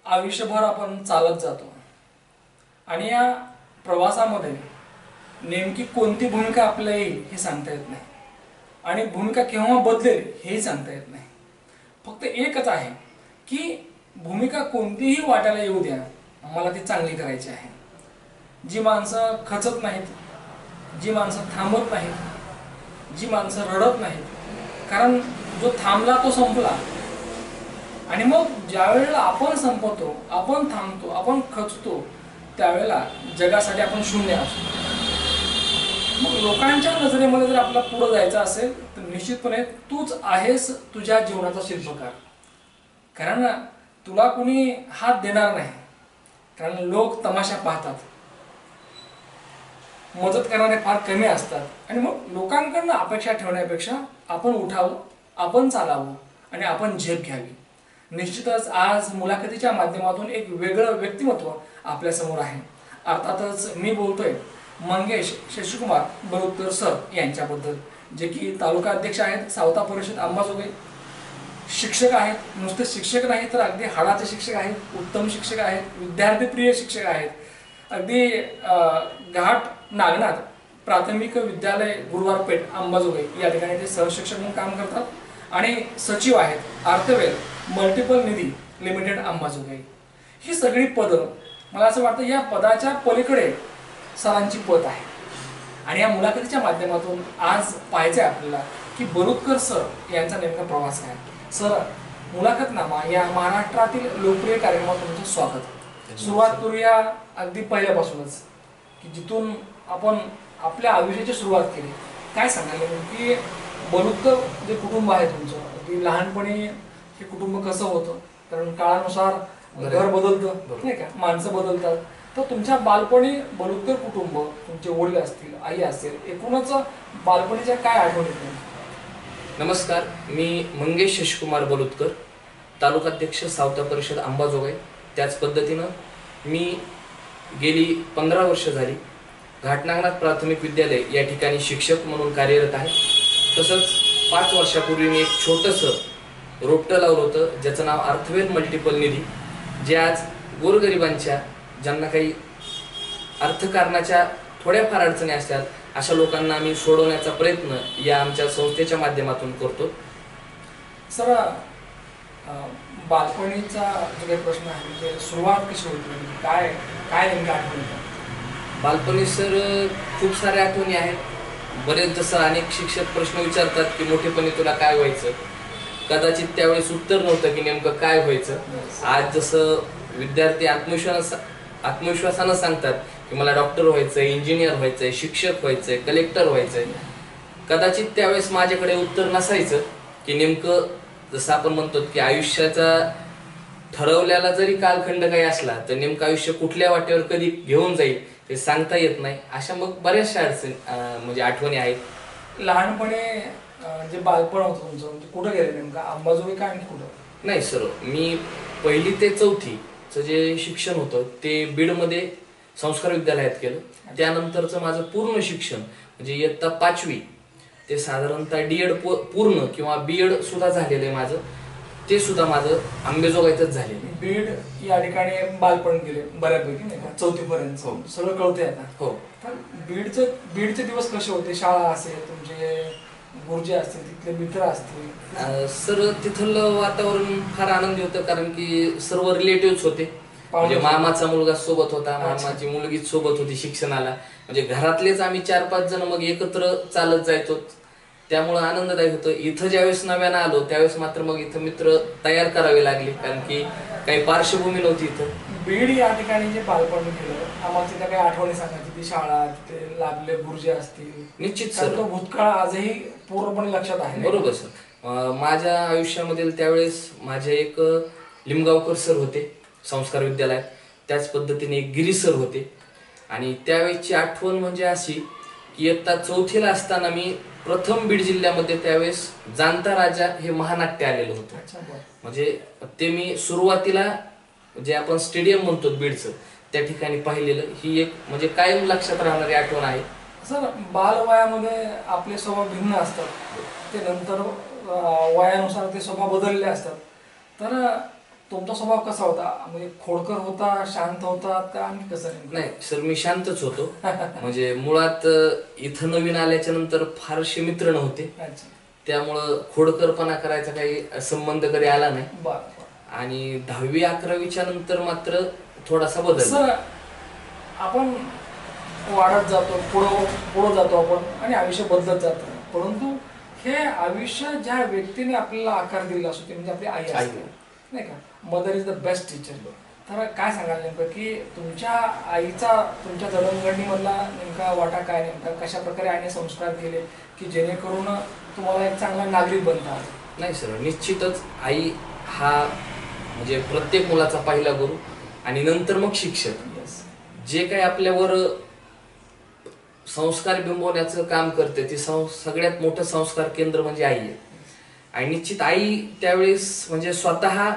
आयुष्यभर आपण चालत जातो आणि या प्रवासामध्ये नेमकी कोणती भूमिका आपल्याला येईल हे सांगता येत नाही आणि भूमिका केव्हा बदलेल हेही सांगता येत नाही. फक्त एकच आहे की भूमिका कोणतीही वाटायला येऊ द्या, मला ती चांगली करायची आहे. जी माणसं खचत नाहीत, जी माणसं थांबत नाहीत, जी माणसं रडत नाहीत, कारण जो थांबला तो संपला. आणि मग ज्या वेळेला आपण संपवतो, आपण थांबतो, आपण खचतो, त्यावेळेला जगासाठी आपण शून्य असतो. मग लोकांच्या नजरेमध्ये जर आपल्याला पुढे जायचं असेल तर निश्चितपणे तूच आहेस तुझ्या जीवनाचा शिल्पकार. कारण तुला कुणी हात देणार नाही, कारण लोक तमाशा पाहतात, मदत करणारे फार कमी असतात. आणि मग लोकांकडून अपेक्षा ठेवण्यापेक्षा आपण उठावं, आपण चालावं आणि आपण झेप घ्यावी. निश्चितच आज मुलाखतीच्या माध्यमातून एक वेगळं व्यक्तिमत्व आपल्या समोर आहे. अर्थातच मी बोलतोय मंगेश शशिकुमार बलुतकर सर यांच्याबद्दल, जे की तालुका अध्यक्ष आहेत सावता परिषद अंबाजोगाई. शिक्षक आहेत, नुसते शिक्षक नाही तर अगदी हाडाचे शिक्षक आहेत, उत्तम शिक्षक आहेत, विद्यार्थीप्रिय शिक्षक आहेत. अगदी घाट नागनाथ प्राथमिक विद्यालय गुरुवारपेठ अंबाजोगाई या ठिकाणी ते सहशिक्षक म्हणून काम करतात आणि सचिव आहेत अर्थवेल मल्टिपल निधी लिमिटेड अंबाजोगाई. ही सगळी पदं, मला असं वाटतं या पदाच्या पलीकडे सरांची पद आहे. आणि या मुलाखतीच्या माध्यमातून आज पाहायचं आहे आपल्याला की बलुतकर सर यांचा नेमका प्रवास आहे. सर, मुलाखतनामा या महाराष्ट्रातील लोकप्रिय कार्यक्रमात तुमचं स्वागत. सुरुवात करूया अगदी पहिल्यापासूनच की जिथून आपण आपल्या आयुष्याची सुरुवात केली. काय सांगाल की बलुतकर जे कुटुंब आहे तुमचं, अगदी लहानपणी हे कुटुंब कसं होतं? कारण काळानुसार घर बदलतं नाही का, माणसं बदलतात. तर तुमच्या बालपणी बलुतकर कुटुंब, तुमचे वडील असतील, आई असेल, एकूणच बालपणीच्या काय आठवणी? नमस्कार, मी मंगेश शशिकुमार बलुतकर, तालुकाध्यक्ष सावता परिषद अंबाजोगाई. त्याच पद्धतीनं मी गेली 15 वर्ष झाली घाटनागनाथ प्राथमिक विद्यालय या ठिकाणी शिक्षक म्हणून कार्यरत आहे. तसंच 5 वर्षापूर्वी मी एक छोटंसं रोपटं लावलं होतं ज्याचं नाव अर्थवेल मल्टिपल निधी, जे आज गोरगरिबांच्या, ज्यांना काही अर्थकारणाच्या थोड्याफार अडचणी असतात अशा लोकांना आम्ही सोडवण्याचा प्रयत्न या आमच्या संस्थेच्या माध्यमातून करतो. सर, बालपणीचा जो काही प्रश्न आहे म्हणजे सुरुवात कशी होती, काय काय नेमकी आठवणी? बालपणी सर खूप साऱ्या आठवणी आहेत. बरेच जसं अनेक शिक्षक प्रश्न विचारतात की मोठेपणी तुला काय व्हायचं, कदाचित त्यावेळेस उत्तर नव्हतं की नेमकं काय व्हायचं. आज जसं विद्यार्थी आत्मविश्वासानं सांगतात की मला डॉक्टर व्हायचंय, इंजिनियर व्हायचंय, शिक्षक व्हायचंय, कलेक्टर व्हायचंय, कदाचित त्यावेळेस माझ्याकडे उत्तर नसायचं की नेमकं जसं आपण म्हणतो की आयुष्याचा ठरवलेला जरी कालखंड काही असला तर नेमकं आयुष्य कुठल्या वाटेवर कधी घेऊन जाईल ते सांगता येत नाही. अशा मग बऱ्याचशा अडचणी म्हणजे आठवणी आहेत. लहानपणी जे बालपण होतं तुमचं म्हणजे कुठं गेलं नेमकं, अंबाजोगाई का आणि कुठं? नाही सर, मी 1ली ते 4थीचं जे शिक्षण होतं ते बीडमध्ये संस्कार विद्यालयात केलं. त्यानंतरचं माझं पूर्ण शिक्षण म्हणजे इयत्ता 5वी ते साधारणतः D.Ed पूर्ण किंवा B.Ed सुद्धा झालेलं आहे माझं. ते सुद्धा माझं अंबाजोगाईतच झालेलं आहे. बीड या ठिकाणी बालपण गेले बऱ्यापैकी नाही का, 4थी पर्यंत सगळं कळतंय आता. हो. तर बीडचे दिवस कसे होते? शाळा असेल, तुमचे गुरुजी असतील, तिथले मित्र असतील? सर, तिथलं वातावरण फार आनंदी होतं कारण की सर्व रिलेटिव्ह होते. म्हणजे मामाचा मुलगा सोबत होता, मामाची मुलगी सोबत होती शिक्षणाला. म्हणजे घरातलेच आम्ही 4-5 जण मग एकत्र चालत जायचो, त्यामुळे आनंददायक होतं. इथं ज्यावेळेस नव्यानं आलो त्यावेळेस मात्र मग इथं मित्र तयार करावे लागले कारण की काही पार्श्वभूमी नव्हती इथं. बीड या ठिकाणी जे बालपण गेलं, आम्हाला तिथे काही आठवणी सांगायची? ती शाळा, तिथे लाभले गुरुजी असतील? निश्चित सर, तो भूतकाळ आजही पूर्णपणे लक्षात आहे. बरोबर सर. माझ्या आयुष्यामधील त्यावेळेस माझे एक लिमगावकर सर होते संस्कार विद्यालयात, त्याच पद्धतीने एक गिरी सर होते. आणि त्यावेळेसची आठवण म्हणजे अशी की इयत्ता 4थीला असताना मी प्रथम बीड जिल्ह्यामध्ये त्यावेळेस जाणता राजा हे महानाट्य आलेलं होतं. म्हणजे ते मी सुरुवातीला जे आपण स्टेडियम म्हणतो बीडचं त्या ठिकाणी पाहिलेलं, ही एक म्हणजे कायम लक्षात राहणारी आठवण आहे. सर, बालवयामध्ये आपले स्वभाव भिन्न असतात, ते नंतर वयानुसार ते स्वभाव बदलले असतात. तर तुमचा स्वभाव कसा होता? म्हणजे खोडकर होता, शांत होता का आणखी कसं नेमकं? नाही सर, मी शांतच होतो. म्हणजे मुळात इथं नवीन आल्याच्या नंतर फारसे मित्र नव्हते, अच्छा. त्यामुळं खोडकरपणा करायचा काही संबंध कधी आला नाही. बरं. आणि 10वी-11वीच्या नंतर मात्र थोडासा बदल. सर, आपण वाढत जातो, पुढं जातो आपण आणि आयुष्य बदलत जातं, परंतु हे आयुष्य ज्या व्यक्तीने आपल्याला आकार दिला असतो ते म्हणजे आपली आई असते, नाही का? Mother is the best teacher. तर काय सांगाल नेमकं की तुमच्या आईचा तुमच्या जडणघडणीमधला नेमका वाटा काय, नेमका कशा प्रकारे आईने संस्कार केले की जेणेकरून तुम्हाला एक चांगला नागरिक बनता आला? नाही सर, निश्चितच आई हा म्हणजे प्रत्येक मुलाचा पहिला गुरु आणि नंतर मग शिक्षक. जे काही आपल्यावर संस्कार बिंबवण्याचं काम करते ते सगळ्यात मोठं संस्कार केंद्र म्हणजे आई आहे. आणि निश्चित आई त्यावेळेस म्हणजे स्वतः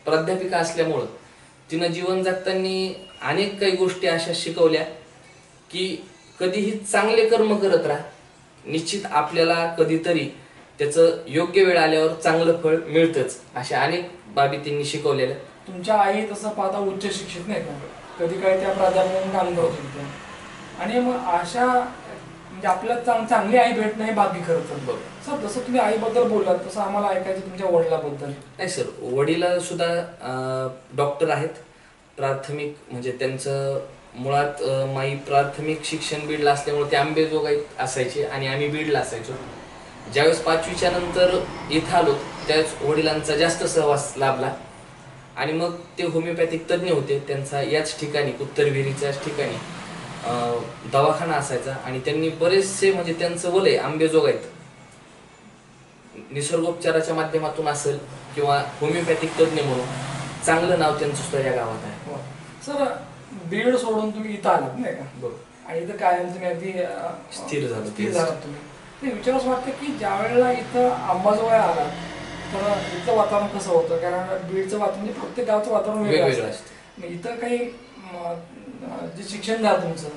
प्राध्यापिका असल्यामुळं तिनं जीवन जगताना अनेक काही गोष्टी अशा शिकवल्या की कधीही चांगले कर्म करत राहा, निश्चित आपल्याला कधीतरी त्याचं योग्य वेळ आल्यावर चांगलं फळ मिळतंच, अशा अनेक बाबी त्यांनी शिकवलेल्या. तुमच्या आई तसं पाहता उच्च शिक्षित नाही का? कधी काही त्या प्राध्यापकांनी काम करत होत्या आणि मग अशा म्हणजे आपल्याला चांगली आई भेटणं हे भाग्य खरं तर. सर, जसं तुम्ही आईबद्दल बोललात तसं आम्हाला ऐकायचं तुमच्या वडिलाबद्दल. नाही सर, वडील सुद्धा डॉक्टर आहेत. प्राथमिक म्हणजे त्यांचं मुळात माई प्राथमिक शिक्षण बीडला असल्यामुळे ते अंबेजोगाईत असायचे आणि आम्ही बीडला असायचो. ज्यावेळेस 5वीच्या नंतर इथं आलो त्यावेळेस वडिलांचा जास्त सहवास लाभला आणि मग ते होमिओपॅथिक तज्ज्ञ होते. त्यांचा याच ठिकाणी उत्तरविहिरीच्याच ठिकाणी दवाखाना असायचा आणि त्यांनी बरेचसे म्हणजे त्यांचं वलय आंबेजोगाईत निसर्गोपचाराच्या माध्यमातून असेल किंवा होमिओपॅथिक तज्ज्ञ म्हणून चांगलं नाव त्यांचं सुद्धा या गावात आहे. सर, बीड सोडून तुम्ही इथं आलात नाही का? बरोबर. आणि इथं कायम तुम्ही अगदी स्थिर झालात तुम्ही. ते विचारच वाटतं की ज्या वेळेला इथं अंबाजोगाई आलात तर इथलं वातावरण कसं होतं? कारण बीडचं वातावरण म्हणजे प्रत्येक गावचं वातावरण वेगळं असतं. इथं काही जे शिक्षण झालं तुमचं,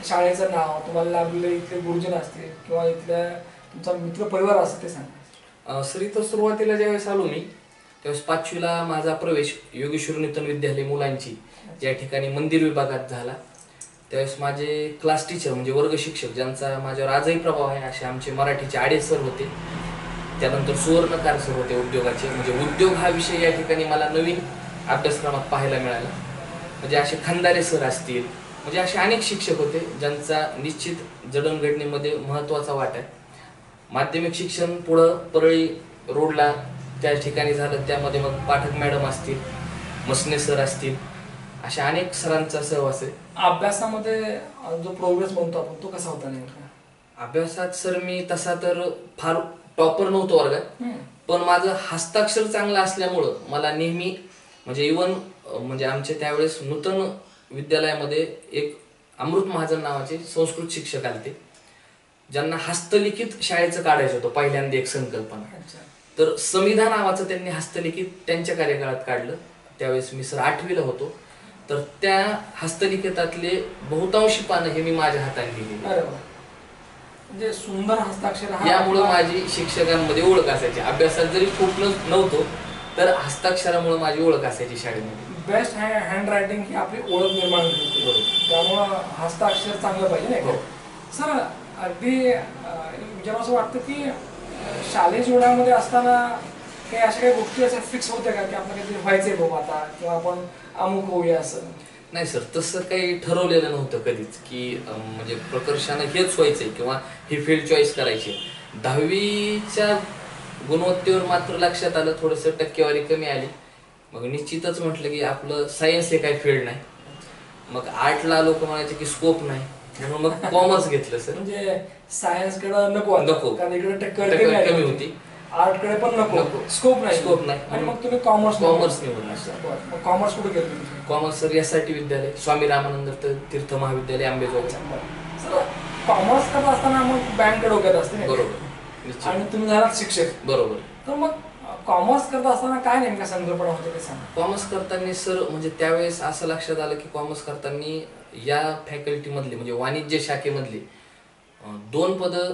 शाळेचं नाव तुम्हाला लाभलेलं, इथले गुरुजन असतील किंवा इथल्या तुमचा मित्र परिवार असतो ते सांगा. सर, इथं सुरुवातीला ज्यावेळेस आलो मी त्यावेळेस 5वीला माझा प्रवेश योगेश्वर नूतन विद्यालय मुलांची या ठिकाणी मंदिर विभागात झाला. त्यावेळेस माझे क्लास टीचर म्हणजे वर्ग शिक्षक ज्यांचा माझ्यावर आजही प्रभाव आहे असे आमचे मराठीचे आडे सर होते. त्यानंतर सुवर्णकार सर होते उद्योगाचे. म्हणजे उद्योग हा विषय या ठिकाणी मला नवीन अभ्यासक्रमात पाहायला मिळाला. म्हणजे असे खंदारे सर असतील, म्हणजे असे अनेक शिक्षक होते ज्यांचा निश्चित जडणघडणीमध्ये महत्त्वाचा वाटा आहे. माध्यमिक शिक्षण पुढं परळी रोडला त्या ठिकाणी झालं, त्यामध्ये मग पाठक मॅडम असतील, मसने सर असतील, अशा अनेक सरांचा सहवास आहे. अभ्यासामध्ये जो प्रोग्रेस म्हणतो आपण तो कसा होता नेमका? अभ्यासात सर मी तसा तर फार टॉपर नव्हतो वर्गात, पण माझं हस्ताक्षर चांगलं असल्यामुळं मला नेहमी म्हणजे इवन म्हणजे आमच्या त्यावेळेस नूतन विद्यालयामध्ये एक अमृत महाजन नावाचे संस्कृत शिक्षक आले ज्यांना हस्तलिखित शाळेचं काढायचं होतं पहिल्यांदा एक संकल्पना. तर समिधा नावाचं त्यांनी हस्तलिखित त्यांच्या कार्यकाळात काढलं. त्यावेळेस मी सर 8वीला होतो. तर त्या हस्तलिखितातले बहुतांशी पानं हे मी माझ्या हाताने लिहिली. म्हणजे सुंदर हस्ताक्षर. यामुळे माझी शिक्षकांमध्ये ओळख असायची. अभ्यासात जरी खूप नव्हतो तर हस्ताक्षरामुळे माझी ओळख असायची शाळेमध्ये. बेस्ट हँड रायटिंग ही आपली ओळख निर्माण होते, त्यामुळं हस्ताक्षर चांगलं पाहिजे नाही का? सर, अगदी विचार असं वाटतं की शालेय जीवनामध्ये असताना काही अशा काही गोष्टी अशा फिक्स होत्या का की आपण काहीतरी व्हायचंय बाबा आता किंवा आपण अमुक होऊया असं? नाही सर, तसं काही ठरवलेलं नव्हतं कधीच की म्हणजे प्रकर्षानं हेच व्हायचंय किंवा ही फील्ड चॉईस करायची. 10वीच्या गुणवत्तेवर मात्र लक्षात आलं थोडंसं टक्केवारी कमी आली. मग निश्चितच म्हटलं की आपलं सायन्स हे काही फील्ड नाही. मग आर्टला लोक म्हणायचे की स्कोप नाही, म्हणून मग कॉमर्स घेतलं सर. म्हणजे सायन्स कडे नको कारण इकडे टक्केवारी कमी होती, आर्ट कडे पण नको, स्कोप नाही आणि मग तुम्ही कॉमर्स निवडलं. कॉमर्स कुठे केलं? कॉमर्स सर SRT विद्यालय, स्वामी रामानंद तीर्थ महाविद्यालय, आंबेजोगाई. सर, कॉमर्स करत असताना मग बँक डोक्यात असते. बरोबर. आणि तुम्ही झालात शिक्षक. बरोबर. तर मग कॉमर्स करत असताना काय नेमका संकल्पना होते ते सांगा. कॉमर्स करताना सर म्हणजे त्यावेळेस असं लक्षात आलं की कॉमर्स करताना या फॅकल्टी मधली म्हणजे वाणिज्य शाखेमधली 2 पदं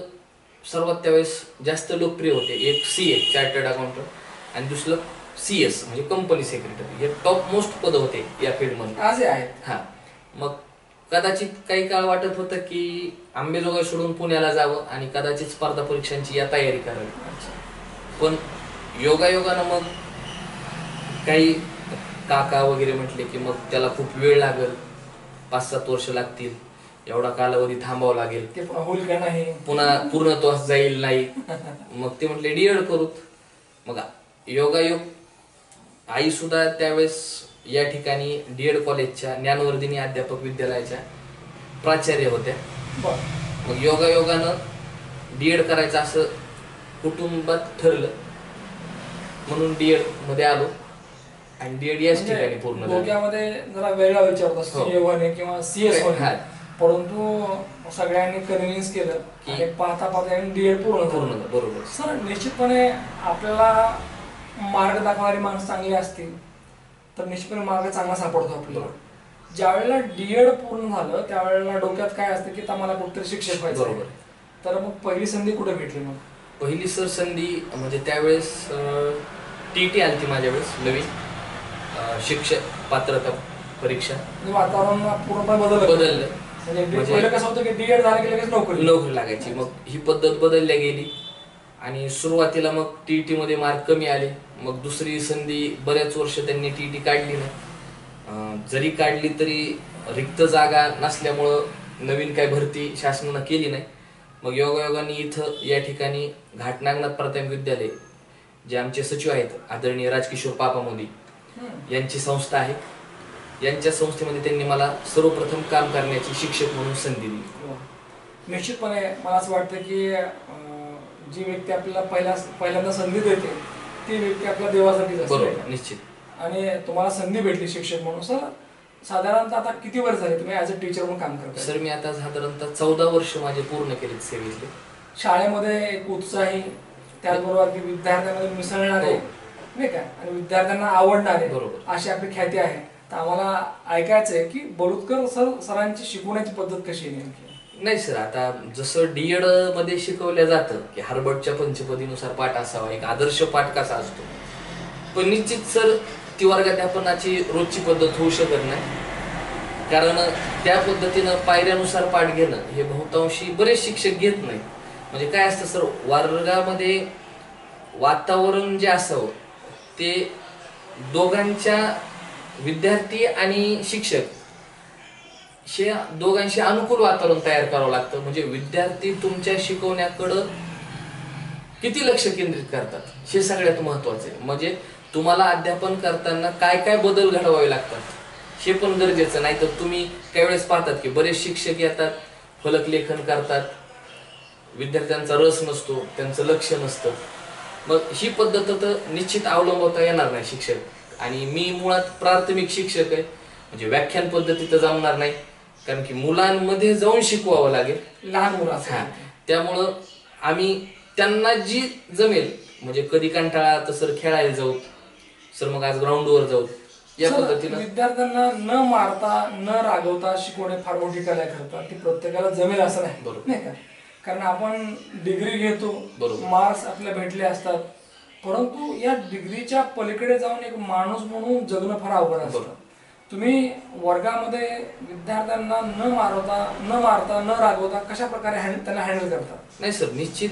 सर्वात त्यावेळेस जास्त लोकप्रिय होते. एक CA चार्टर्ड अकाउंटंट आणि दुसरं CS म्हणजे कंपनी सेक्रेटरी, हे टॉप मोस्ट पद होते या फील्डमध्ये. आजही आहेत. हा, मग कदाचित काही काळ वाटत होतं की अंबेजोगाई सोडून पुण्याला जावं आणि कदाचित स्पर्धा परीक्षांची या तयारी करावी. पण योगायोगानं मग काही काका वगैरे म्हटले की मग त्याला खूप वेळ लागेल, 5-7 वर्ष लागतील, एवढा कालावधी थांबावं लागेल, ते पुन्हा होईल का नाही, पुन्हा पूर्णत्वास जाईल नाही. मग ते म्हटले डीएड करूत. मग योगायोग आई सुद्धा त्यावेळेस या ठिकाणी डीएड कॉलेजच्या ज्ञानवर्धिनी अध्यापक विद्यालयाच्या प्राचार्य होत्या. मग योगायोगानं डीएड करायचं असं कुटुंबात ठरलं, म्हणून डीएड मध्ये आलो आणि डीएड याच ठिकाणी पूर्ण झालं. डोक्यामध्ये जरा वेगळा विचार होता, सीए होणे किंवा CS होणे, परंतु सगळ्यांनी कन्व्हिन्स केलं की पाहता पाहता डीएड पूर्ण पूर्ण. बरोबर सर. निश्चितपणे आपल्याला मार्ग दाखवणारी माणसं चांगली असतील तर निश्चितपणे मार्ग चांगला सापडतो आपल्याला. ज्यावेळेला डीएड पूर्ण झालं त्यावेळेला डोक्यात काय असतं की आम्हाला कुठेतरी शिक्षक व्हायचं. बरोबर. तर मग पहिली संधी कुठे भेटली? मग पहिली सर संधी म्हणजे त्यावेळेस TET आलती माझ्या वेळेस नवीन, शिक्षक पात्रता परीक्षा. वातावरण पूर्णपणे बदललं. म्हणजे पहिलं कसं होतं की डीएड झालं की लगेच नोकरी लागायची. मग ही पद्धत बदलल्या गेली आणि सुरुवातीला मग TET मध्ये मार्क कमी आले. मग दुसरी संधी बऱ्याच वर्ष त्यांनी TET काढली नाही. जरी काढली तरी रिक्त जागा नसल्यामुळं नवीन काय भरती शासनानं केली नाही. मग योगायोगाने इथं या ठिकाणी घाटनागनाथ प्राथमिक विद्यालय, जे आमचे सचिव आहेत आदरणीय राजकिशोर पापा मोदी यांची संस्था आहे, यांच्या संस्थेमध्ये त्यांनी मला सर्वप्रथम काम करण्याची शिक्षक म्हणून संधी दिली. निश्चितपणे मला असं वाटतं की जी व्यक्ती आपल्याला पहिल्यांदा संधी देते ती व्यक्ती आपल्या देवासाठीच असते. बरोबर, निश्चित. आणि तुम्हाला संधी भेटली शिक्षक म्हणून. सर साधारणतः आता किती वर्ष झाले तुम्ही ऍज अ टीचर म्हणून काम करता? सर मी आता साधारणतः 14 वर्ष माझे पूर्ण केले सेवेतले. शाळेमध्ये एक उत्साही, त्याचबरोबर की विद्यार्थ्यांमध्ये मिसळणारे नाही का, आणि विद्यार्थ्यांना आवडणारे अशी आपली ख्याती आहे. तर आम्हाला ऐकायचंय की बलुतकर सरांची शिकवण्याची पद्धत कशी आहे नेमकी? नाही सर, आता जसं डीएड मध्ये शिकवलं जातं की हार्वर्डच्या पंचपदीनुसार पाठ असावा, एक आदर्श पाठ कसा असतो, पण निश्चित सर ती वर्गाध्यापनाची रोजची पद्धत होऊ शकत नाही. कारण त्या पद्धतीनं पायऱ्यानुसार पाठ घेणं हे बहुतांशी बरेच शिक्षक घेत नाही. म्हणजे काय असतं सर, वर्गामध्ये वातावरण जे असावं ते दोघांच्या विद्यार्थी आणि शिक्षक दोघांशी अनुकूल वातावरण तयार करावं लागतं. म्हणजे विद्यार्थी तुमच्या शिकवण्याकडं किती लक्ष केंद्रित करतात हे सगळ्यात महत्वाचं आहे. म्हणजे तुम्हाला अध्यापन करताना काय काय बदल घडवावे लागतात हे पण गरजेचं. नाही तर तुम्ही काही वेळेस पाहतात की बरेच शिक्षक येतात, फलक लेखन करतात, विद्यार्थ्यांचा रस नसतो, त्यांचं लक्ष नसतं. मग ही पद्धत तर निश्चित अवलंबवता येणार नाही शिक्षक. आणि मी मुळात प्राथमिक शिक्षक आहे, म्हणजे व्याख्यान पद्धती तर जमणार नाही, कारण की मुलांमध्ये जाऊन शिकवावं लागेल, लहान मुलं. त्यामुळं आम्ही त्यांना जी जमेल, म्हणजे कधी कंटाळा तर सर खेळायला जाऊ, सर मग आज ग्राउंडवर जाऊ, या पद्धतीनं. विद्यार्थ्यांना न मारता न रागवता शिकवणे फार मोठी कला करतात, ती प्रत्येकाला जमेल असं नाही, बरोबर नाही का? कारण आपण डिग्री घेतो, मार्क्स आपल्याला भेटले असतात, परंतु या डिग्रीच्या पलीकडे जाऊन एक माणूस म्हणून जगणं फार अवघड असतं. तुम्ही वर्गामध्ये विद्यार्थ्यांना न मारता न रागवता कशा प्रकारे त्यांना हँडल करता? नाही सर, निश्चित.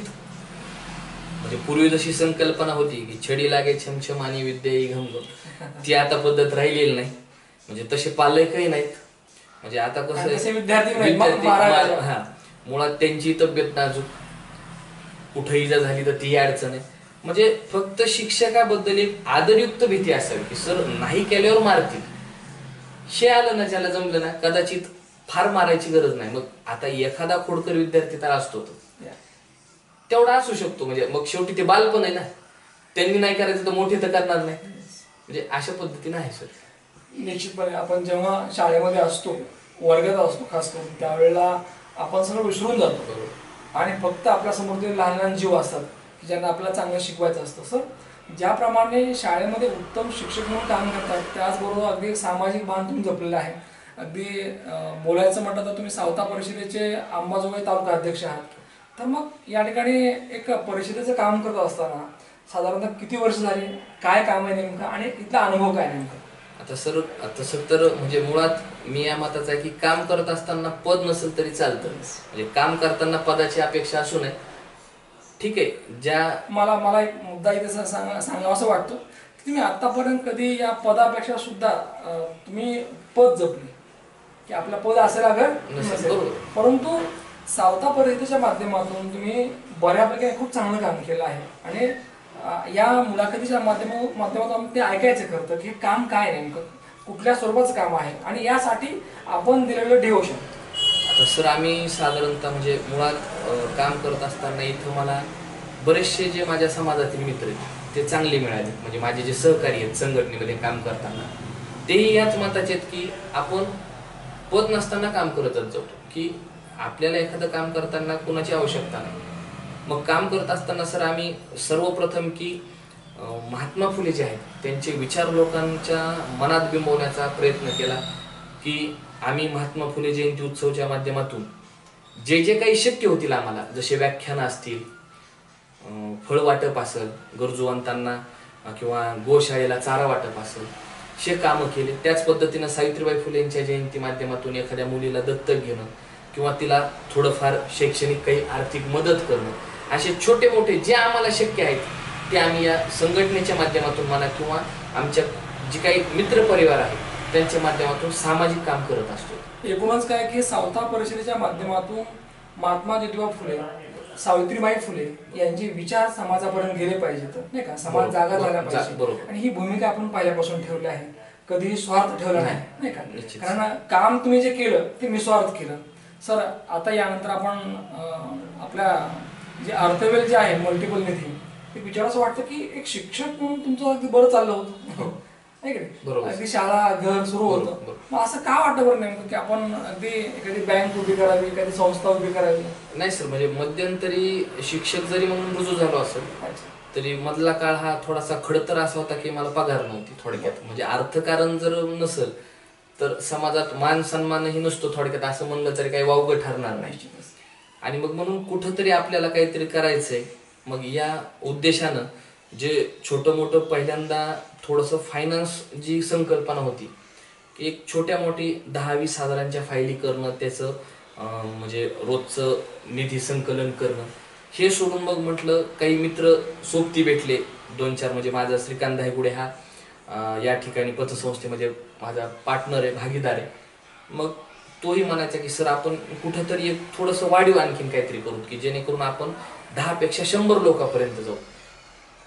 म्हणजे पूर्वी जशी संकल्पना होती की छडी लागे छमछम आणि विद्या घमघम, ती आता पद्धत राहिलेली नाही. म्हणजे तसे पालकही नाहीत. म्हणजे आता कसं विद्यार्थी मुळात त्यांची तब्येत नाजूक, कुठे इजा झाली तर ती अडचण आहे. म्हणजे फक्त शिक्षकाबद्दल एक आदरयुक्त भीती असावी की सर नाही केल्यावर मारतील. हे आलं ना, ज्याला जमलं ना, कदाचित फार मारायची गरज नाही. मग आता एखादा खोडकर विद्यार्थी तर असतो, तेवढा असू शकतो. म्हणजे मग शेवटी ते बालपण आहे ना, त्यांनी नाही करायचं तर मोठे तर करणार नाही. म्हणजे अशा पद्धतीने आहे सर. निश्चितपणे आपण जेव्हा शाळेमध्ये असतो, वर्गात असतो खास करून, त्यावेळेला आपण सगळं विसरून जातो आणि फक्त आपल्या समोर ते लहान लहान जीव असतात की ज्यांना आपल्याला चांगलं शिकवायचं असतं. सर ज्याप्रमाणे शाळेमध्ये उत्तम शिक्षक म्हणून काम करतात, त्याचबरोबर अगदी सामाजिक भान तुम्ही जपलेलं आहे. अगदी बोलायचं म्हटलं तर तुम्ही सावता परिषदेचे अंबाजोगाई तालुका अध्यक्ष आहात. तर मग या ठिकाणी एक परिषदेचं काम करत असताना साधारणतः किती वर्ष झाली, काय काम आहे नेमकं आणि इथला अनुभव काय नेमका? आता सर तसं तर म्हणजे मुळात मी या मताचा आहे की काम करत असताना पद नसेल तरी चालतं, म्हणजे काम करताना पदाची अपेक्षा असू नये. ठीक आहे, ज्या मला एक मुद्दा इथे सांगावं असं वाटतं की तुम्ही आतापर्यंत कधी या पदापेक्षा सुद्धा तुम्ही पद जपले की आपलं पद असेल अगर नसेल, परंतु सावता परिषदेच्या माध्यमातून तुम्ही बऱ्यापैकी खूप चांगलं काम केलं आहे आणि या मुलाखतीच्या माध्यमातून ते ऐकायचं करतं की काम काय नेमकं, कुठल्या स्वरूपाचं काम आहे आणि यासाठी आपण दिलेलं डिवोशन. आता सर आम्ही साधारणतः म्हणजे मुळात काम करत असताना इथं मला बरेचसे जे माझ्या समाजातील मित्र आहेत ते चांगले मिळाले, म्हणजे माझे जे सहकारी आहेत संघटनेमध्ये काम करताना तेही याच मताचे आहेत की आपण पद नसताना काम करतच जातो, की आपल्याला एखादं काम करताना कोणाची आवश्यकता नाही. मग काम करत असताना सर आम्ही सर्वप्रथम की महात्मा फुले जे आहेत त्यांचे विचार लोकांच्या मनात बिंबवण्याचा प्रयत्न केला, की आम्ही महात्मा फुले जयंती उत्सवच्या माध्यमातून जे जे काही शक्य होतील आम्हाला, जसे व्याख्यानं असतील, फळ वाटप असेल गरजूवंतांना किंवा गोशाळेला चारा वाटप असेल, हे कामं केले. त्याच पद्धतीनं सावित्रीबाई फुलेंच्या जयंती माध्यमातून एखाद्या मुलीला दत्तक घेणं किंवा तिला थोडंफार शैक्षणिक काही आर्थिक मदत करणं, असे छोटे मोठे जे आम्हाला शक्य आहेत ते आम्ही या संघटनेच्या माध्यमातून म्हणा किंवा आमच्या जे काही मित्रपरिवार आहेत त्यांच्या माध्यमातून सामाजिक काम करत असतो. एकूणच काय की सावता परिषदेच्या माध्यमातून महात्मा ज्योतिबा फुले, सावित्रीबाई फुले यांचे विचार समाजापर्यंत गेले पाहिजेत, नाही का, समाज जागा झाला पाहिजे. आणि ही भूमिका आपण पहिल्यापासून ठेवली आहे, कधी स्वार्थ ठेवला नाही का, कारण काम तुम्ही जे केलं ते निस्वार्थ केलं. सर आता यानंतर आपण आपल्या जे अर्थवेल जे आहे मल्टिपल निधी, ते विचारायचं वाटतं की एक शिक्षक म्हणून तुमचं अगदी बरं चाललं होतं, नाही का, अगदी शाळा घर सुरू होतं. मग असं का वाटतं बरं नेमकं की आपण अगदी एखादी बँक उभी करावी, एखादी संस्था उभी करावी? नाही सर, म्हणजे मध्यंतरी शिक्षक जरी म्हणून रुजू झालो असेल तरी मधला काळ हा थोडासा खडतर असा होता की मला पगार नव्हती. थोडक्यात म्हणजे अर्थकारण जर नसेल तर समाजात मान सन्मानही नसतो, थोडक्यात असं म्हणलं तरी काही वावगं ठरणार नाही. आणि मग म्हणून कुठंतरी आपल्याला काहीतरी करायचंय. मग या उद्देशानं जे छोटं मोठं पहिल्यांदा थोडंसं फायनान्स जी संकल्पना होती की एक छोट्या मोठी 10-20 हजारांच्या फायली करणं, त्याचं म्हणजे रोजचं निधी संकलन करणं, हे सोडून मग म्हटलं काही मित्र सोबती भेटले 2-4, म्हणजे माझा श्रीकांत धायगुडे हा या ठिकाणी पतसंस्थेमध्ये माझा पार्टनर आहे, भागीदार आहे. मग तोही म्हणायचा की सर आपण कुठंतरी एक थोडंसं वाढीव आणखीन काहीतरी करू की जेणेकरून आपण 10 पेक्षा 100 लोकांपर्यंत जाऊ.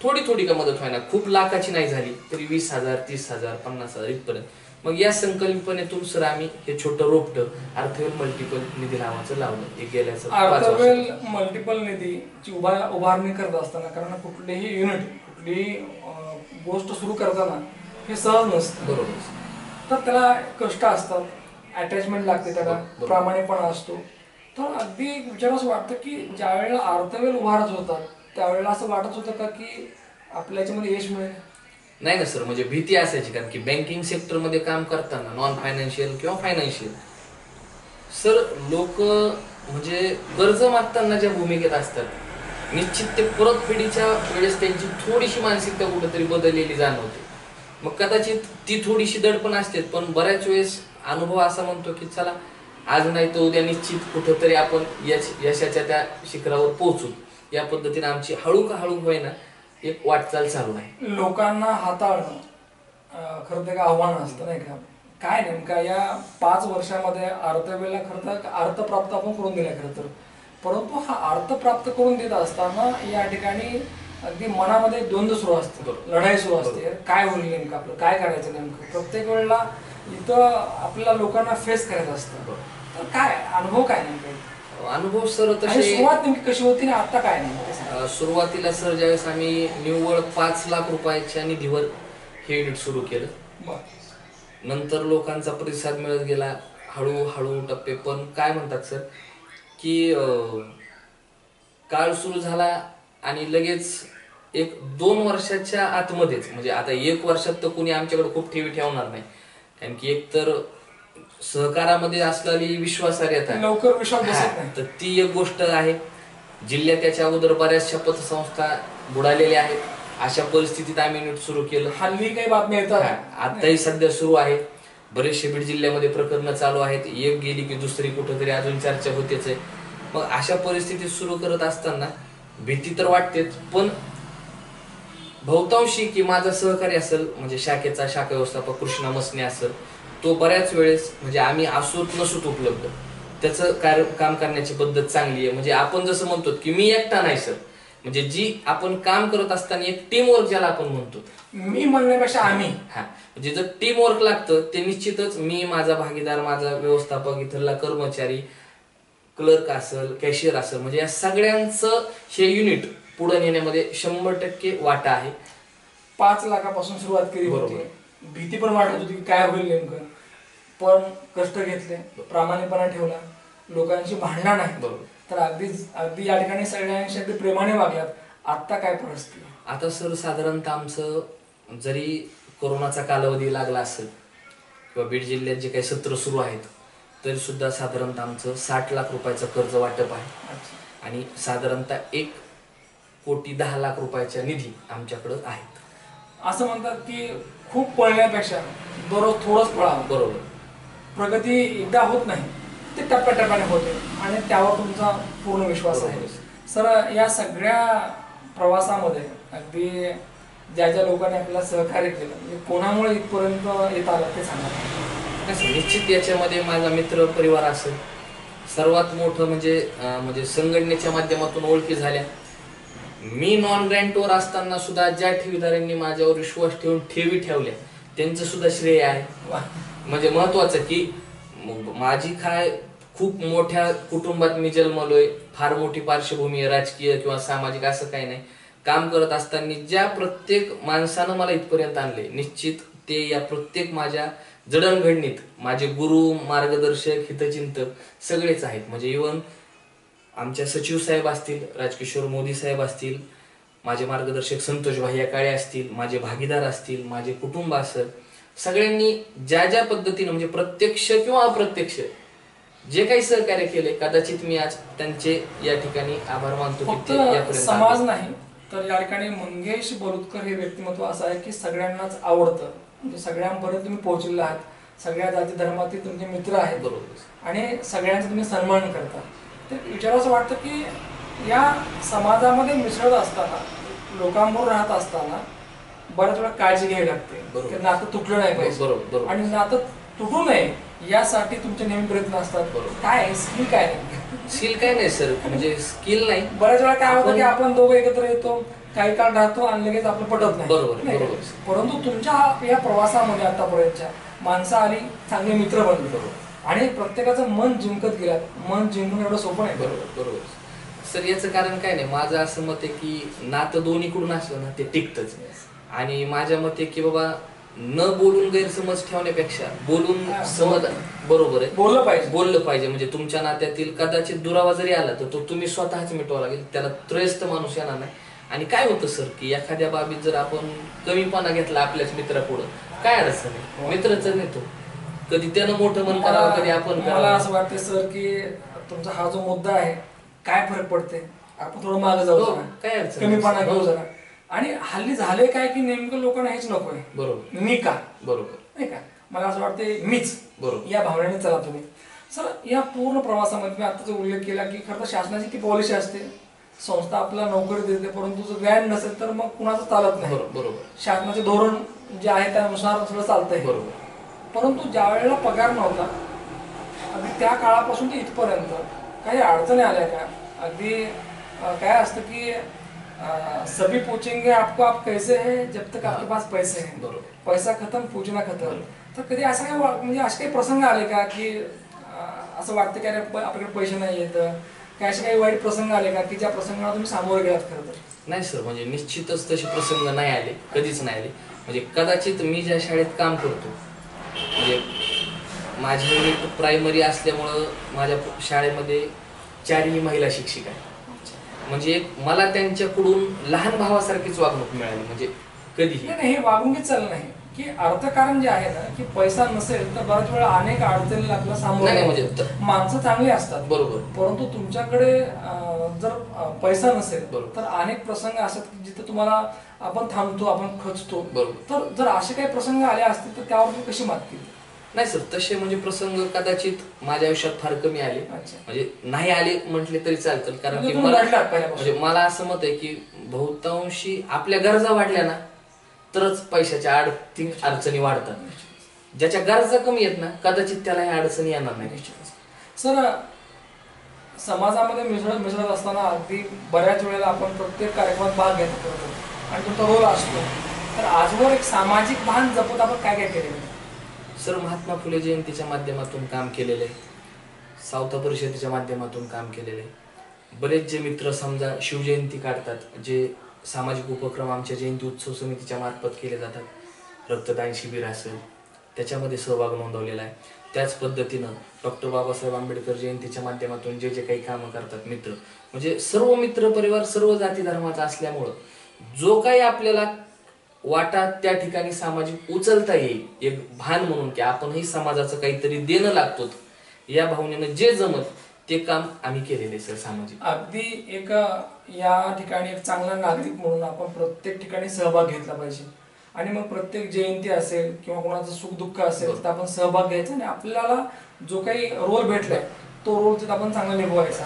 थोडी थोडी का मदत व्हायना, खूप लाखाची नाही झाली तरी 20,000, 30,000, 50,000 इथपर्यंत. मग या संकल्पनेतून सर आम्ही हे छोटं रोपटं अर्थवेल मल्टिपल निधी नावाचं लावलं. हे गेल्याचं अर्थवेल मल्टिपल निधीची उभारणी करत असताना, कारण कुठलीही युनिट, कुठलीही गोष्ट सुरू करताना हे सहज नसतं. बरोबर. तर त्याला कष्ट असतात, अटॅचमेंट लागते, त्याला प्रामाणिकपणा असतो. तर अगदी विचारावं वाटतं की ज्या वेळेला अर्थवेल उभारत होतात त्यावेळेला असं वाटत होतं का की आपल्या याच्यामध्ये यश मिळेल? नाही ना सर, म्हणजे भीती असायची, कारण की बँकिंग सेक्टरमध्ये काम करताना नॉन फायनान्शियल किंवा फायनान्शियल सर लोक म्हणजे कर्ज मागताना ज्या भूमिकेत असतात, निश्चित ते परतफेडीच्या वेळेस त्यांची थोडीशी मानसिकता कुठेतरी बदललेली जाणवते. मग कदाचित ती थोडीशी दडपण असते, पण बऱ्याच वेळेस अनुभव असा म्हणतो की चला आज नाही तर उद्या निश्चित कुठंतरी आपण यशाच्या त्या शिखरावर पोहोचू. या पद्धतीने आमची हळू का हळू होईना एक वाटचाल चालू आहे. लोकांना हाताळणं खरं तर आव्हान असतं, नाही का. काय नेमका या 5 वर्षामध्ये अर्थवेला खरं तर अर्थ प्राप्त आपण करून दिला खरं तर, परंतु हा अर्थ प्राप्त करून देत असताना या ठिकाणी अगदी मनामध्ये द्वंद्व सुरू असतं, लढाई सुरू असते. काय होईल नेमकं, आपलं काय करायचं नेमकं, प्रत्येक वेळेला इथं आपल्याला लोकांना फेस करायचं असतं. तर काय अनुभव काय नेमका? अनुभव सर तसे सुरुवात नेमकी कशी होती ना आता काय नाही? सुरुवातीला सर ज्यावेळेस आम्ही निव्वळ 5 लाख रुपयाच्या निधीवर हे युनिट सुरू केलं, नंतर लोकांचा प्रतिसाद मिळत गेला हळूहळू टप्पे. पण काय म्हणतात सर की काळ सुरू झाला आणि लगेच 1-2 वर्षाच्या आतमध्येच, म्हणजे आता 1 वर्षात तर कुणी आमच्याकडे खूप ठेवी ठेवणार नाही, कारण की एक तर सहकारामध्ये असलेली विश्वासार्हता, लवकर विश्वास बसत नाही, तर ती एक गोष्ट आहे. जिल्ह्यात त्याच्या अगोदर बऱ्याचशा पतसंस्था बुडालेल्या आहेत, अशा परिस्थितीत आम्ही युनिट सुरू केलं. हल्ली काही बातम्या येतात, आताही सध्या सुरू आहे. बरेचसे बीड जिल्ह्यामध्ये प्रकरणं चालू आहेत. एक गेली की दुसरी कुठंतरी अजून चर्चा होतेच आहे. मग अशा परिस्थितीत सुरू करत असताना भीती तर वाटतेच, पण बहुतांशी की माझा सहकारी असेल म्हणजे शाखेचा शाखा व्यवस्थापक कृष्णा मसने असेल, तो बऱ्याच वेळेस म्हणजे आम्ही असोत नसोत उपलब्ध, त्याचं काम करण्याची पद्धत चांगली आहे. म्हणजे आपण जसं म्हणतो की मी एकटा नाही सर, म्हणजे जी आपण काम करत असताना एक टीम वर्क ज्याला आपण म्हणतो, मी म्हणण्यापेक्षा आम्ही, म्हणजे जर टीम वर्क लागतं ते निश्चितच मी, माझा भागीदार, माझा व्यवस्थापक, इथला कर्मचारी, क्लर्क असेल, कॅशियर असेल, म्हणजे या सगळ्यांचं हे युनिट पुढे नेण्यामध्ये 100% वाटा आहे. 5 लाखापासून सुरुवात केली होती. भीती पण वाटत होती की काय होईल नेमकं, पण कष्ट घेतले, प्रामाणिकपणा ठेवला, लोकांशी भांडणं नाही, तर अगदी या ठिकाणी सगळ्यांशी अगदी प्रेमाने वागल्यात. आता काय परिस्थिती? आता सर साधारणतः आमचं जरी कोरोनाचा कालावधी लागला असेल किंवा बीड जिल्ह्यात जे काही सत्र सुरू आहेत, तरी सुद्धा साधारणतः आमचं 60 लाख रुपयाचं कर्ज वाटप आहे आणि साधारणतः 1,10,00,000 रुपयाच्या निधी आमच्याकडे आहेत. असं म्हणतात की खूप पळण्यापेक्षा दररोज थोडंच पळावं. बरोबर. प्रगती एकदा होत नाही, ते टप्प्याटप्प्याने होते आणि त्यावर तुमचा पूर्ण विश्वास आहे. सर, या सगळ्या प्रवासामध्ये अगदी ज्या ज्या लोकांनी आपल्याला सहकार्य केलं, म्हणजे कोणामुळे इथपर्यंत येत आलं ते सांगा. निश्चित याच्यामध्ये माझा मित्र परिवार असेल, सर्वात मोठं म्हणजे संघटनेच्या माध्यमातून ओळखी झाल्या. मी नॉन ग्रँटवर असताना सुद्धा ज्या ठेवीदारांनी माझ्यावर विश्वास ठेवून ठेवी ठेवल्या त्यांचं सुद्धा श्रेय आहे. म्हणजे महत्वाचं की माझी काय खूप मोठ्या कुटुंबात मी जन्मलोय, फार मोठी पार्श्वभूमी आहे राजकीय किंवा सामाजिक असं काही नाही. काम करत असताना ज्या प्रत्येक माणसानं मला इथपर्यंत आणले, निश्चित ते या प्रत्येक माझ्या जडणघडणीत माझे गुरु, मार्गदर्शक, हितचिंतक सगळेच आहेत. म्हणजे इव्हन आमच्या सचिव साहेब असतील, राजकिशोर मोदी साहेब असतील, माझे मार्गदर्शक संतोष भैया काळे असतील, माझे भागीदार असतील, माझे कुटुंब असेल, सगळ्यांनी ज्या ज्या पद्धतीने म्हणजे प्रत्यक्ष किंवा अप्रत्यक्ष जे काही सहकार्य केले, कदाचित मी आज त्यांचे या ठिकाणी आभार मानतो. फक्त समाज नाही तर या ठिकाणी मंगेश बोरुतकर हे व्यक्तिमत्व असं आहे की सगळ्यांनाच आवडतं, म्हणजे सगळ्यांपर्यंत तुम्ही पोहोचलेला आहात, सगळ्या जाती धर्मातील तुमचे मित्र आहेत. बरोबर. आणि सगळ्यांचा तुम्ही सन्मान करता. तर विचारावं वाटतं की या समाजामध्ये मिसळत असताना, लोकांबरोबर राहत असताना बऱ्याच वेळा काळजी घ्यावी लागते, नातं तुटलं नाही पाहिजे आणि नातं तुटू नये यासाठी तुमचे नेहमी प्रयत्न असतात. काय स्किल काय नाही? स्किल काय नाही सर, म्हणजे स्किल नाही. बऱ्याच वेळा काय होतं की आपण दोघं एकत्र येतो, काही काळ राहतो आणि लगेच आपलं पटत नाही. बरोबर. परंतु तुमच्या या प्रवासामध्ये आतापर्यंतच्या माणसं आली, चांगले मित्र बनले आणि प्रत्येकाचं मन जिंकत गेला. मन जिंकणं एवढं सोपं नाही. बरोबर सर. याचं कारण काय नाही, माझं असं मत आहे की नातं दोन्हीकडून असलं ना ते टिकतच. आणि माझ्या मते की बाबा न बोलून गैरसमज ठेवण्यापेक्षा बोलून समज, बरोबर आहे, बोललं पाहिजे. म्हणजे तुमच्या नात्यातील कदाचित दुरावा जरी आला तर तो तुम्ही स्वतःच मिटवा लागेल, त्याला त्रयस्थ माणूस येणार नाही. आणि काय होतं सर की एखाद्या बाबीत जर आपण कमीपणा घेतला आपल्याच मित्रापुढं, काय अडचण आहे, मित्रच नाही तो, कधी त्यानं मोठं मन करावं, कधी आपण. मला असं वाटतं सर की तुमचा हा जो मुद्दा आहे, काय फरक पडते, आपण थोडं मागे जाऊ, काय अडचण, कमीपणा घेऊ जरा. आणि हल्ली झाले काय की नेमकं लोकांना हेच नकोय. बरोबर. मी का, बरोबर नाही का, मला असं वाटतं मीच, बरोबर, या भावनेने चला तुम्ही. सर, या पूर्ण प्रवासामध्ये मी आताच उल्लेख केला की खरं तर शासनाची ती पॉलिसी असते, संस्था आपल्याला नोकरी देते, परंतु जर ज्ञान नसेल तर मग कुणाचं चालत नाही. बरोबर. शासनाचे धोरण जे आहे त्यानुसार सगळं चालतंय. बरोबर. परंतु ज्या वेळेला पगार नव्हता, अगदी त्या काळापासून ते इथपर्यंत काही अडचणी आल्या का? अगदी काय असतं की सभी पूछेंगे आपको आप कैसे है जब तक आपके पास पैसे हैं, पैसा खत्म पूछना खत्म. तर कधी असं काय म्हणजे असे काही प्रसंग आले का की असं वाटतं की अरे आपल्याकडे पैसे नाही येत, काय असे काही वाईट प्रसंग आले का की ज्या प्रसंगाला तुम्ही सामोरे गेलात? खरं तर नाही सर, म्हणजे निश्चितच तसे प्रसंग नाही आले, कधीच नाही आले. म्हणजे कदाचित मी ज्या शाळेत काम करतो, म्हणजे माझी युनिट प्रायमरी असल्यामुळं माझ्या शाळेमध्ये 4ही महिला शिक्षिका आहेत. म्हणजे मला त्यांच्याकडून लहान भावासारखीच वागणूक मिळाली. म्हणजे कधीही नाही, हे वागणुकीच चाललं नाही की अर्थकारण जे आहे ना की पैसा नसेल तर बऱ्याच वेळा अनेक अडचणीला आपल्याला सामोरे, म्हणजे माणसं चांगली असतात, बरोबर, परंतु तुमच्याकडे जर पैसा नसेल तर अनेक प्रसंग असतात जिथे तुम्हाला आपण थांबतो, आपण खचतो. बरोबर. तर जर असे काही प्रसंग आले असतील तर त्यावर तुम्ही कशी मात केली? नाही सर, तसे म्हणजे प्रसंग कदाचित माझ्या आयुष्यात फार कमी आले. अच्छा. म्हणजे नाही आले म्हटले तरी चालतं, कारण म्हणजे की तुम्ही मला लढलात पहिल्यापासून. म्हणजे मला असं मत आहे की बहुतांशी आपल्या गरजा वाढल्या ना तरच पैशाच्या आर्थिक अडचणी वाढतात. ज्याच्या गरजा कमी आहेत ना कदाचित त्याला ह्या अडचणी येणार नाही. सर, समाजामध्ये मिसळत असताना अगदी बऱ्याच वेळेला आपण प्रत्येक कार्यक्रमात भाग घेतो आणि तुमचा रोल असतो. तर आजवर एक सामाजिक भान जपत आपण काय काय केलेलं? सर, महात्मा फुले जयंतीच्या माध्यमातून काम केलेलं आहे, सावता परिषदेच्या माध्यमातून काम केलेलं आहे. बरेच जे मित्र समजा शिवजयंती काढतात, जे सामाजिक उपक्रम आमच्या जयंती उत्सव समितीच्या मार्फत केले जातात, रक्तदान शिबिर असेल त्याच्यामध्ये सहभाग नोंदवलेला आहे. त्याच पद्धतीनं डॉक्टर बाबासाहेब आंबेडकर जयंतीच्या माध्यमातून जे जे काही कामं करतात मित्र, म्हणजे सर्व मित्र परिवार सर्व जाती धर्माचा असल्यामुळं जो काही आपल्याला वाटा त्या ठिकाणी सामाजिक उचलता येईल एक भान म्हणून की आपणही समाजाचं काहीतरी देणं लागतो, या भावनेनं जे जमत ते काम आम्ही केलेले सर सामाजिक. अगदी एक या ठिकाणी एक चांगला नागरिक म्हणून आपण प्रत्येक ठिकाणी सहभाग घेतला पाहिजे. आणि मग प्रत्येक जयंती असेल किंवा कोणाचं सुख दुःख असेल तर आपण सहभाग घ्यायचा आणि आपल्याला जो काही रोल भेटलाय तो रोल तिथं आपण चांगला निभवायचा.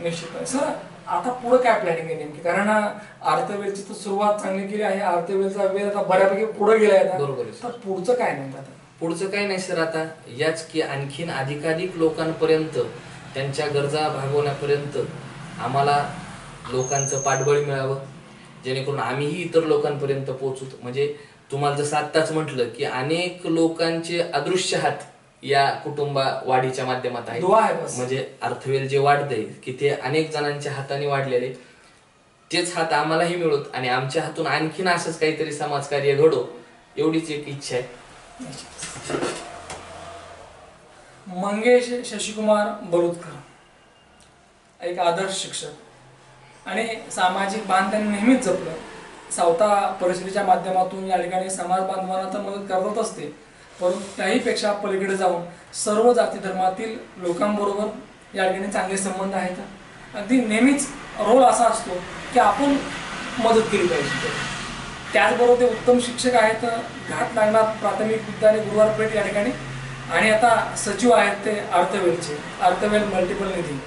निश्चित. सर, आता पुढे काय प्लॅनिंग आहे नेमकी? कारण आर्थवेलची तर सुरुवात चांगली केली आहे, आर्थवेलचा वेळ आता बऱ्यापैकी पुढे गेलाय. बरोबर. तर पुढचं काय नाही? आता पुढचं काही नाही सर, आता याच की आणखीन अधिकाधिक लोकांपर्यंत त्यांच्या गरजा भागवण्यापर्यंत आम्हाला लोकांचं पाठबळ मिळावं, जेणेकरून आम्हीही इतर लोकांपर्यंत पोहोचू. म्हणजे तुम्हाला जसं आत्ताच म्हटलं की अनेक लोकांचे अदृश्य हात या कुटुंबा वाढीच्या माध्यमात आहे. म्हणजे अर्थवेल जे वाढतंय की ते अनेक जणांच्या हाताने वाढलेले, तेच हात आम्हालाही मिळत आणि आमच्या हातून आणखीन असंच काहीतरी समाजकार्य घडो, एवढीच एक इच्छा आहे. मंगेश शशिकुमार बलुतकर एक आदर्श शिक्षक आणि सामाजिक भान त्यांनी नेहमीच जपलं. सावता परिषदेच्या माध्यमातून या ठिकाणी समाज बांधवांना तर मदत करत असते, परंतु त्याहीपेक्षा पलीकडे जाऊन सर्व जाती धर्मातील लोकांबरोबर या ठिकाणी चांगले संबंध आहेत. अगदी नेहमीच रोल असा असतो की आपण मदत केली पाहिजे. त्याचबरोबर ते उत्तम शिक्षक आहेत, घाट नागनाथ प्राथमिक विद्यालय गुरुवारपेठ या ठिकाणी, आणि आता सचिव आहेत ते अर्थवेलचे, अर्थवेल मल्टिपल निधी.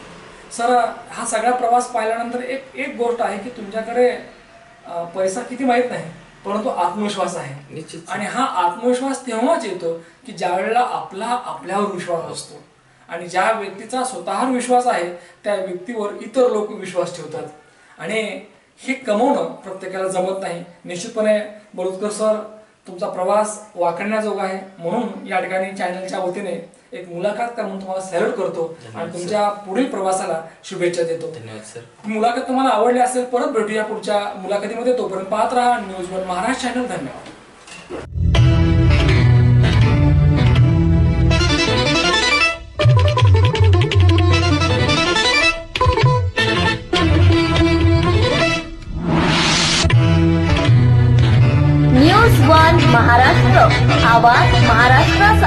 सर, हा सगळा प्रवास पाहिल्यानंतर एक गोष्ट आहे की तुमच्याकडे पैसा किती माहीत नाही, परंतु आत्मविश्वास आहे. निश्चित. आणि हा आत्मविश्वास तेव्हाच येतो की ज्या वेळेला आपल्यावर विश्वास असतो आणि ज्या व्यक्तीचा स्वतःवर विश्वास आहे त्या व्यक्तीवर इतर लोक विश्वास ठेवतात. आणि हे कमवणं प्रत्येकाला जमत नाही. निश्चितपणे बलुतकर सर, तुमचा प्रवास वाखाणण्याजोगा आहे, म्हणून या ठिकाणी चॅनलच्या वतीने एक मुलाखत म्हणून तुम्हाला सॅल्यूट करतो आणि तुमच्या पुढील प्रवासाला शुभेच्छा देतो. धन्यवाद सर. मुलाखत तुम्हाला आवडली असेल परत भेटूया पुढच्या मुलाखतीमध्ये. तोपर्यंत पाहत राहा न्यूज वन महाराष्ट्र चॅनल. धन्यवाद. न्यूज वन महाराष्ट्र, आवाज महाराष्ट्राचा.